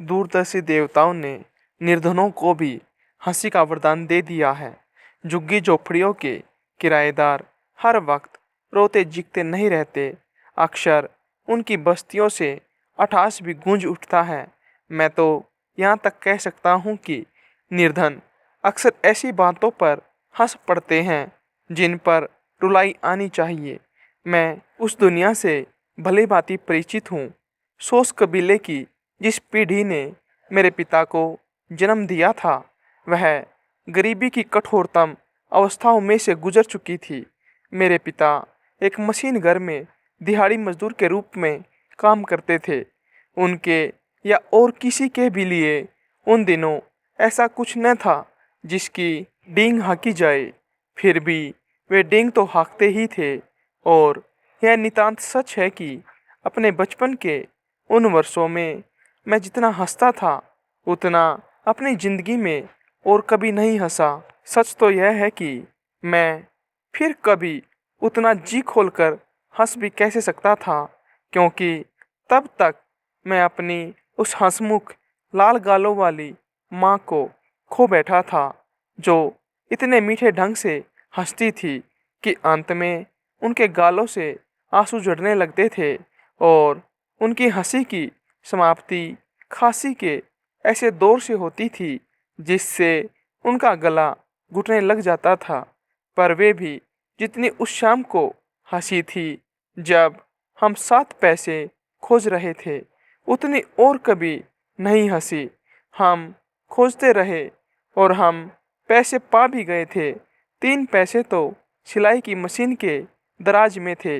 दूरदर्शी देवताओं ने निर्धनों को भी हंसी का वरदान दे दिया है। झुग्गी झोपड़ियों के किराएदार हर वक्त रोते जीते नहीं रहते। अक्सर उनकी बस्तियों से अट्टहास भी गूंज उठता है। मैं तो यहाँ तक कह सकता हूँ कि निर्धन अक्सर ऐसी बातों पर हंस पड़ते हैं जिन पर रुलाई आनी चाहिए। मैं उस दुनिया से भली भांति परिचित हूँ। सोस कबीले की जिस पीढ़ी ने मेरे पिता को जन्म दिया था वह गरीबी की कठोरतम अवस्थाओं में से गुजर चुकी थी। मेरे पिता एक मशीन घर में दिहाड़ी मजदूर के रूप में काम करते थे। उनके या और किसी के भी लिए उन दिनों ऐसा कुछ न था जिसकी डींग हाँकी जाए। फिर भी वे डींग तो हाँकते ही थे। और यह नितांत सच है कि अपने बचपन के उन वर्षों में मैं जितना हंसता था उतना अपनी जिंदगी में और कभी नहीं हंसा। सच तो यह है कि मैं फिर कभी उतना जी खोलकर हंस भी कैसे सकता था, क्योंकि तब तक मैं अपनी उस हंसमुख लाल गालों वाली माँ को खो बैठा था, जो इतने मीठे ढंग से हंसती थी कि अंत में उनके गालों से आंसू झड़ने लगते थे और उनकी हंसी की समाप्ति खांसी के ऐसे दौर से होती थी जिससे उनका गला घुटने लग जाता था। पर वे भी जितनी उस शाम को हंसी थी जब हम 7 पैसे खोज रहे थे, उतनी और कभी नहीं हंसी। हम खोजते रहे और हम पैसे पा भी गए थे। 3 पैसे तो सिलाई की मशीन के दराज में थे,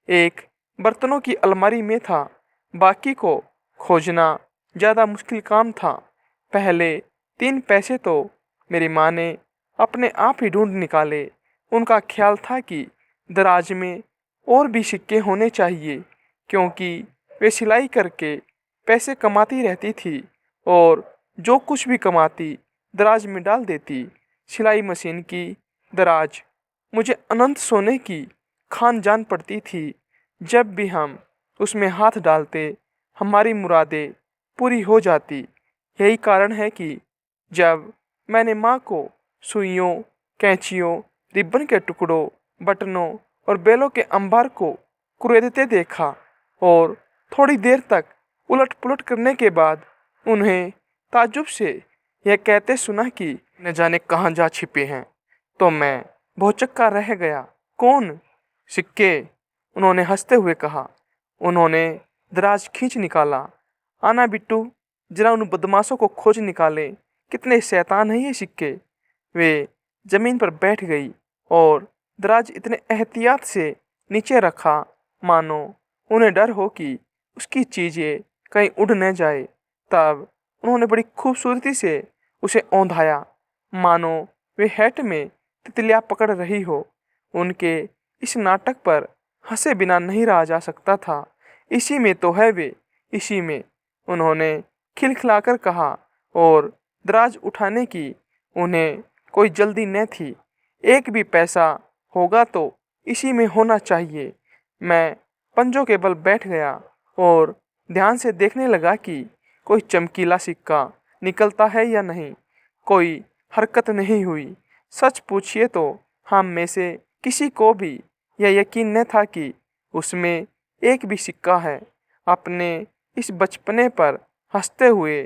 एक बर्तनों की अलमारी में था। बाकी को खोजना ज़्यादा मुश्किल काम था। पहले 3 पैसे तो मेरी माँ ने अपने आप ही ढूंढ निकाले। उनका ख्याल था कि दराज में और भी सिक्के होने चाहिए, क्योंकि वे सिलाई करके पैसे कमाती रहती थी और जो कुछ भी कमाती दराज में डाल देती। सिलाई मशीन की दराज मुझे अनंत सोने की खान जान पड़ती थी। जब भी हम उसमें हाथ डालते हमारी मुरादें पूरी हो जाती। यही कारण है कि जब मैंने माँ को सुइयों, कैंचियों, रिबन के टुकड़ों, बटनों और बेलों के अंबार को कुरेदते देखा और थोड़ी देर तक उलट पुलट करने के बाद उन्हें ताज्जुब से यह कहते सुना कि न जाने कहाँ जा छिपे हैं, तो मैं भौचक्का रह गया। कौन? सिक्के, उन्होंने हंसते हुए कहा। उन्होंने दराज खींच निकाला। आना बिट्टू, जरा उन बदमाशों को खोज निकाले, कितने शैतान हैं ये सिक्के। वे जमीन पर बैठ गई और दराज इतने एहतियात से नीचे रखा मानो उन्हें डर हो कि उसकी चीजें कहीं उड़ न जाए। तब उन्होंने बड़ी खूबसूरती से उसे औंधाया, मानो वे हैट में तितलियां पकड़ रही हो। उनके इस नाटक पर हंसे बिना नहीं रहा जा सकता था। इसी में तो है वे, इसी में, उन्होंने खिलखिलाकर कहा और दराज उठाने की उन्हें कोई जल्दी न थी। एक भी पैसा होगा तो इसी में होना चाहिए। मैं पंजों के बल बैठ गया और ध्यान से देखने लगा कि कोई चमकीला सिक्का निकलता है या नहीं। कोई हरकत नहीं हुई। सच पूछिए तो हम में से किसी को भी यह यकीन न था कि उसमें एक भी सिक्का है। अपने इस बचपने पर हंसते हुए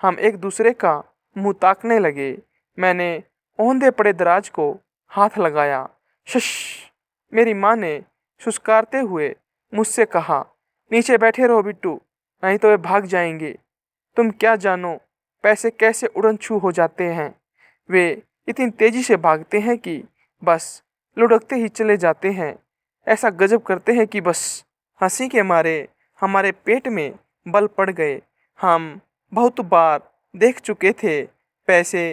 हम एक दूसरे का मुंह ताकने लगे। मैंने औंधे पड़े दराज को हाथ लगाया। शश, मेरी माँ ने सुस्कारते हुए मुझसे कहा। नीचे बैठे रहो बिट्टू, नहीं तो वे भाग जाएंगे। तुम क्या जानो पैसे कैसे उड़न छू हो जाते हैं। वे इतनी तेजी से भागते हैं कि बस लुढ़कते ही चले जाते हैं। ऐसा गजब करते हैं कि बस हंसी के मारे हमारे पेट में बल पड़ गए। हम बहुत बार देख चुके थे पैसे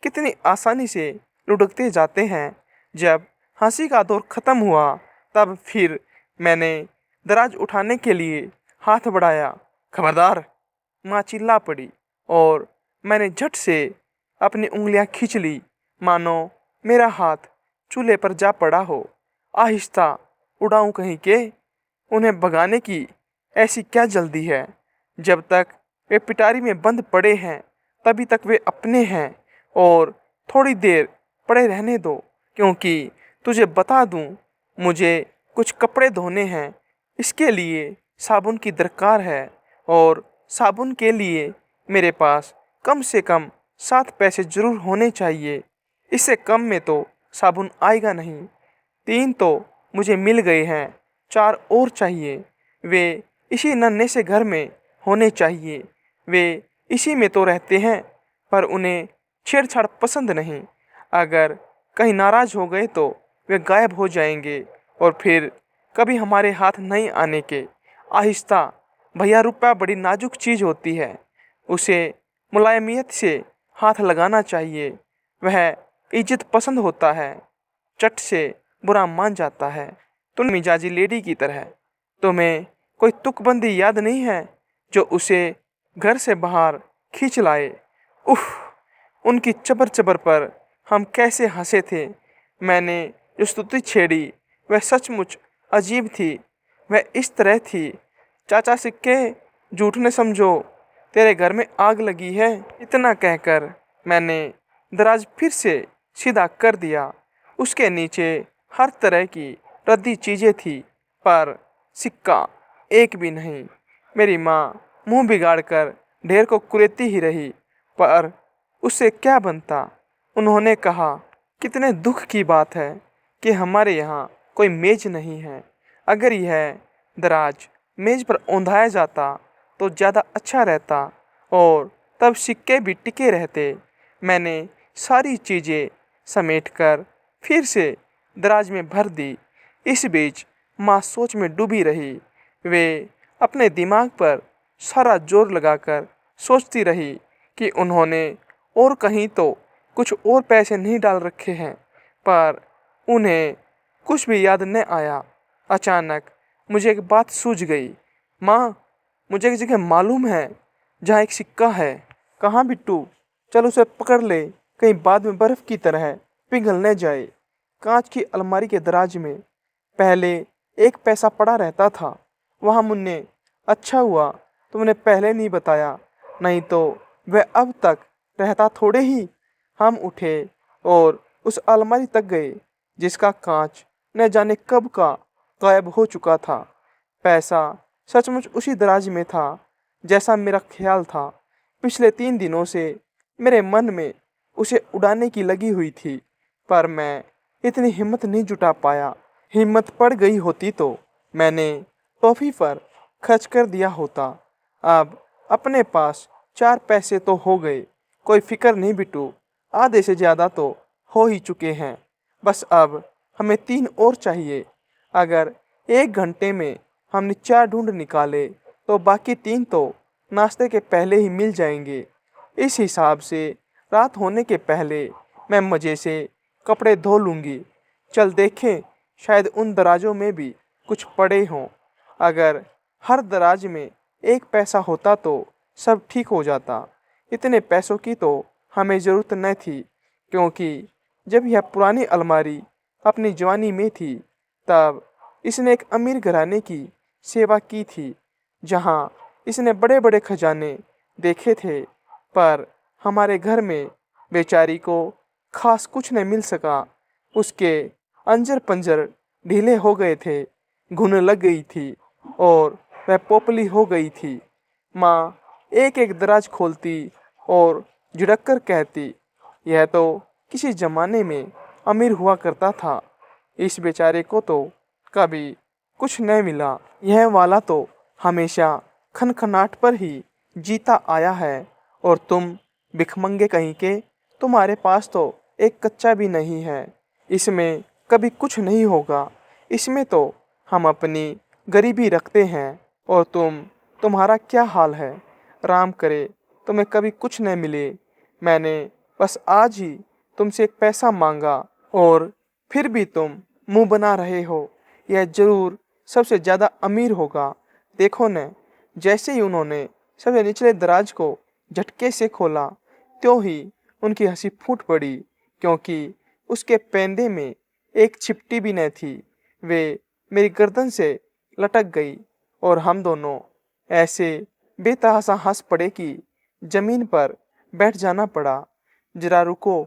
कितनी आसानी से लुढ़कते जाते हैं। जब हंसी का दौर खत्म हुआ तब फिर मैंने दराज उठाने के लिए हाथ बढ़ाया। खबरदार, माँ चिल्ला पड़ी और मैंने झट से अपनी उंगलियां खींच ली, मानो मेरा हाथ चूल्हे पर जा पड़ा हो। आहिस्ता उड़ाऊं कहीं के, उन्हें भगाने की ऐसी क्या जल्दी है। जब तक वे पिटारी में बंद पड़े हैं, तभी तक वे अपने हैं और थोड़ी देर पड़े रहने दो, क्योंकि तुझे बता दूं, मुझे कुछ कपड़े धोने हैं। इसके लिए साबुन की दरकार है और साबुन के लिए मेरे पास कम से कम 7 पैसे जरूर होने चाहिए। इससे कम में तो साबुन आएगा नहीं। 3 तो मुझे मिल गए हैं, 4 और चाहिए। वे इसी नन्हे से घर में होने चाहिए। वे इसी में तो रहते हैं, पर उन्हें छेड़छाड़ पसंद नहीं। अगर कहीं नाराज हो गए तो वे गायब हो जाएंगे और फिर कभी हमारे हाथ नहीं आने के। आहिस्ता। भैया, रुपया बड़ी नाजुक चीज़ होती है, उसे मुलायमियत से हाथ लगाना चाहिए। वह इज्जत पसंद होता है, चट से बुरा मान जाता है। तुम मिजाजी लेडी की तरह। तुम्हें कोई तुकबंदी याद नहीं है जो उसे घर से बाहर खींच लाए? उफ, उनकी चबर चबर पर हम कैसे हंसे थे। मैंने जो स्तुति छेड़ी वह सचमुच अजीब थी। वह इस तरह थी, चाचा सिक्के, झूठ ने समझो, तेरे घर में आग लगी है। इतना कहकर मैंने दराज फिर से सीधा कर दिया। उसके नीचे हर तरह की रद्दी चीज़ें थी, पर सिक्का एक भी नहीं। मेरी माँ मुंह बिगाड़कर ढेर को कुरेती ही रही, पर उससे क्या बनता। उन्होंने कहा, कितने दुख की बात है कि हमारे यहाँ कोई मेज नहीं है। अगर यह दराज मेज पर औंधाया जाता तो ज़्यादा अच्छा रहता और तब सिक्के भी टिके रहते। मैंने सारी चीज़ें समेटकर फिर से दराज में भर दी। इस बीच माँ सोच में डूबी रही। वे अपने दिमाग पर सारा जोर लगाकर सोचती रही कि उन्होंने और कहीं तो कुछ और पैसे नहीं डाल रखे हैं, पर उन्हें कुछ भी याद न आया। अचानक मुझे एक बात सूझ गई। माँ, मुझे एक जगह मालूम है जहाँ एक सिक्का है। कहाँ बिट्टू? चल उसे पकड़ ले, कहीं बाद में बर्फ़ की तरह पिघल न जाए। कांच की अलमारी के दराज में पहले 1 पैसा पड़ा रहता था। वहाँ मुन्ने, अच्छा हुआ तुमने पहले नहीं बताया, नहीं तो वह अब तक रहता थोड़े ही। हम उठे और उस अलमारी तक गए जिसका कांच न जाने कब का गायब हो चुका था। पैसा सचमुच उसी दराज में था जैसा मेरा ख्याल था। पिछले 3 दिनों से मेरे मन में उसे उड़ाने की लगी हुई थी, पर मैं इतनी हिम्मत नहीं जुटा पाया। हिम्मत पड़ गई होती तो मैंने टॉफ़ी पर खर्च कर दिया होता। अब अपने पास 4 पैसे तो हो गए। कोई फिक्र नहीं बिट्टू, आधे से ज़्यादा तो हो ही चुके हैं। बस अब हमें 3 और चाहिए। अगर 1 घंटे में हमने 4 ढूंढ निकाले तो बाकी 3 तो नाश्ते के पहले ही मिल जाएंगे। इस हिसाब से रात होने के पहले मैं मज़े से कपड़े धो लूँगी। चल देखें, शायद उन दराजों में भी कुछ पड़े हों। अगर हर दराज में 1 पैसा होता तो सब ठीक हो जाता। इतने पैसों की तो हमें ज़रूरत न थी, क्योंकि जब यह पुरानी अलमारी अपनी जवानी में थी तब इसने एक अमीर घराने की सेवा की थी, जहाँ इसने बड़े बड़े खजाने देखे थे, पर हमारे घर में बेचारी को खास कुछ न मिल सका। उसके अंजर पंजर ढीले हो गए थे, घुन लग गई थी और वह पोपली हो गई थी। माँ एक एक दराज खोलती और झिड़क कर कहती, यह तो किसी जमाने में अमीर हुआ करता था। इस बेचारे को तो कभी कुछ न मिला। यह वाला तो हमेशा खनखनाट पर ही जीता आया है, और तुम भिखमंगे कहीं के, तुम्हारे पास तो एक कच्चा भी नहीं है। इसमें कभी कुछ नहीं होगा। इसमें तो हम अपनी गरीबी रखते हैं। और तुम्हारा क्या हाल है? राम करे तुम्हें कभी कुछ न मिले। मैंने बस आज ही तुमसे 1 पैसा मांगा और फिर भी तुम मुंह बना रहे हो। यह जरूर सबसे ज़्यादा अमीर होगा। देखो न, जैसे ही उन्होंने सबसे निचले दराज को झटके से खोला, त्यों ही उनकी हंसी फूट पड़ी, क्योंकि उसके पेंदे में एक छिपटी भी न थी। वे मेरी गर्दन से लटक गई और हम दोनों ऐसे बेतहासा हंस पड़े कि जमीन पर बैठ जाना पड़ा। जरा रुको,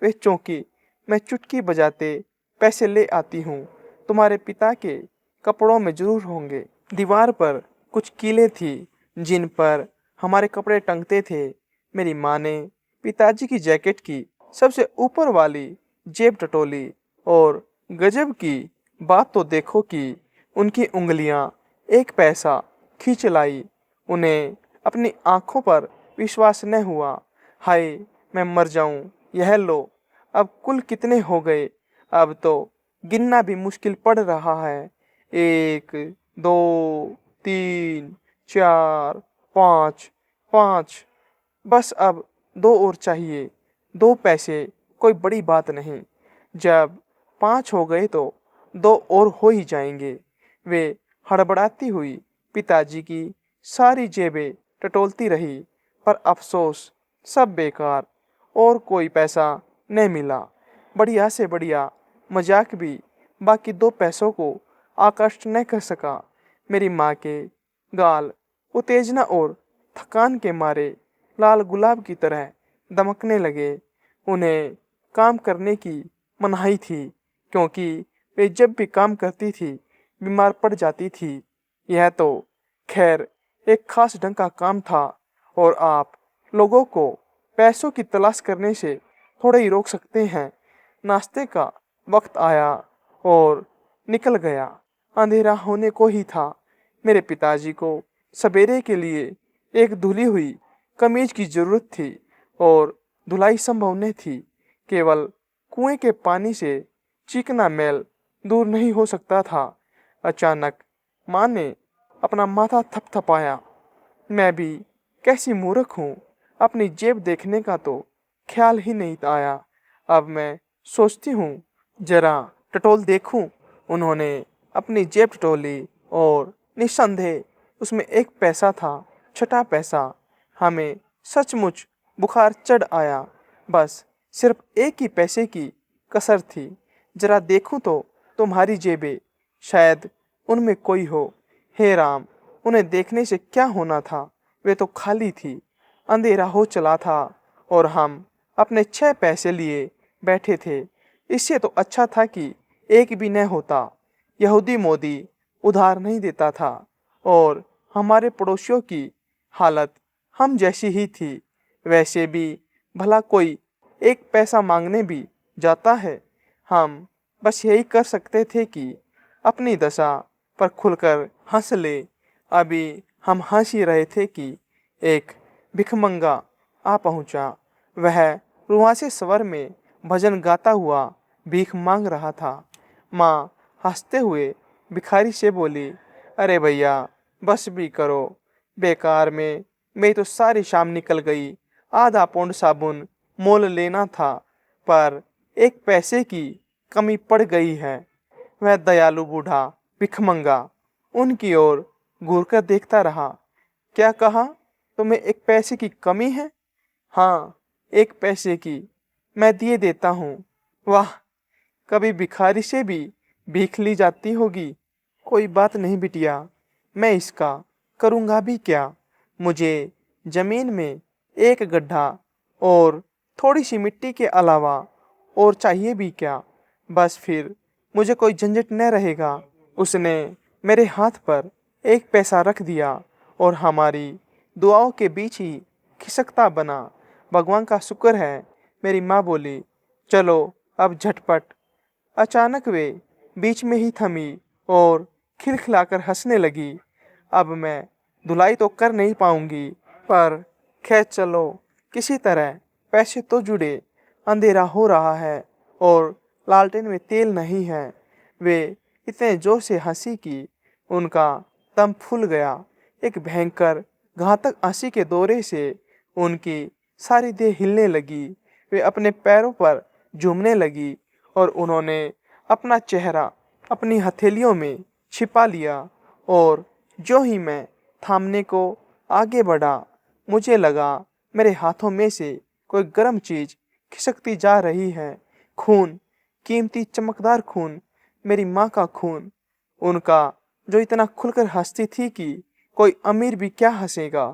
वे चौंकी। मैं चुटकी बजाते पैसे ले आती हूँ, तुम्हारे पिता के कपड़ों में जरूर होंगे। दीवार पर कुछ कीलें थी जिन पर हमारे कपड़े टंगते थे। मेरी माँ ने पिताजी की जैकेट की सबसे ऊपर वाली जेब टटोली और गजब की बात तो देखो कि उनकी उंगलियां एक पैसा खींच लाई। उन्हें अपनी आंखों पर विश्वास न हुआ। हाय, मैं मर जाऊं, यह लो। अब कुल कितने हो गए? अब तो गिनना भी मुश्किल पड़ रहा है। 1, 2, 3, 4, 5, 5। बस अब 2 और चाहिए। 2 पैसे कोई बड़ी बात नहीं। जब 5 हो गए तो 2 और हो ही जाएंगे। वे हड़बड़ाती हुई पिताजी की सारी जेबें टटोलती रही, पर अफसोस, सब बेकार। और कोई पैसा नहीं मिला। बढ़िया से बढ़िया मजाक भी बाकी 2 पैसों को आकर्षित न कर सका। मेरी माँ के गाल उत्तेजना और थकान के मारे लाल गुलाब की तरह दमकने लगे। उन्हें काम करने की मनाही थी, क्योंकि वे जब भी काम करती थी बीमार पड़ जाती थी। यह तो खैर एक खास ढंग का काम था, और आप लोगों को पैसों की तलाश करने से थोड़ा ही रोक सकते हैं। नाश्ते का वक्त आया और निकल गया। अंधेरा होने को ही था। मेरे पिताजी को सवेरे के लिए एक धुली हुई कमीज की जरूरत थी, और धुलाई संभव नहीं थी। केवल कुएं के पानी से चिकना मैल दूर नहीं हो सकता था। अचानक माँ ने अपना माथा थपथपाया। मैं भी कैसी मूर्ख हूँ, अपनी जेब देखने का तो ख्याल ही नहीं आया। अब मैं सोचती हूँ, जरा टटोल देखूं। उन्होंने अपनी जेब टटोली और निस्संदेह उसमें 1 पैसा था। छठा पैसा। हमें सचमुच बुखार चढ़ आया। बस सिर्फ 1 ही पैसे की कसर थी। जरा देखूं तो तुम्हारी जेबें, शायद उनमें कोई हो। हे राम, उन्हें देखने से क्या होना था? वे तो खाली थी। अंधेरा हो चला था और हम अपने 6 पैसे लिए बैठे थे। इससे तो अच्छा था कि एक भी न होता। यहूदी मोदी उधार नहीं देता था, और हमारे पड़ोसियों की हालत हम जैसी ही थी। वैसे भी भला कोई 1 पैसा मांगने भी जाता है? हम बस यही कर सकते थे कि अपनी दशा पर खुलकर हंस ले। अभी हम हंस ही रहे थे कि एक भिखमंगा आ पहुंचा। वह रुआंसे स्वर में भजन गाता हुआ भीख मांग रहा था। माँ हंसते हुए भिखारी से बोली, अरे भैया, बस भी करो। बेकार में मेरी तो सारी शाम निकल गई। आधा पौंड साबुन मोल लेना था, पर 1 पैसे की कमी पड़ गई है। वह दयालु बूढ़ा भिखमंगा उनकी ओर घूरकर देखता रहा। क्या कहा? तुम्हें 1 पैसे की कमी है? हाँ, 1 पैसे की। मैं दिए देता हूँ। वाह, कभी भिखारी से भी भीख ली जाती होगी। कोई बात नहीं बिटिया, मैं इसका करूँगा भी क्या। मुझे जमीन में 1 गड्ढा और थोड़ी सी मिट्टी के अलावा और चाहिए भी क्या। बस फिर मुझे कोई झंझट न रहेगा। उसने मेरे हाथ पर 1 पैसा रख दिया और हमारी दुआओं के बीच ही खिसकता बना। भगवान का शुक्र है, मेरी माँ बोली। चलो अब झटपट। अचानक वे बीच में ही थमी और खिलखिलाकर हंसने लगी। अब मैं धुलाई तो कर नहीं पाऊंगी, पर खैर चलो, किसी तरह पैसे तो जुड़े। अंधेरा हो रहा है और लालटेन में तेल नहीं है। वे इतने जोर से हंसी कि उनका दम फूल गया। एक भयंकर घातक हंसी के दौरे से उनकी सारी देह हिलने लगी। वे अपने पैरों पर झूमने लगी और उन्होंने अपना चेहरा अपनी हथेलियों में छिपा लिया। और जो ही मैं थामने को आगे बढ़ा, मुझे लगा मेरे हाथों में से कोई गर्म चीज खिसकती जा रही है। खून, कीमती चमकदार खून, मेरी माँ का खून। उनका जो इतना खुलकर हंसती थी कि कोई अमीर भी क्या हंसेगा।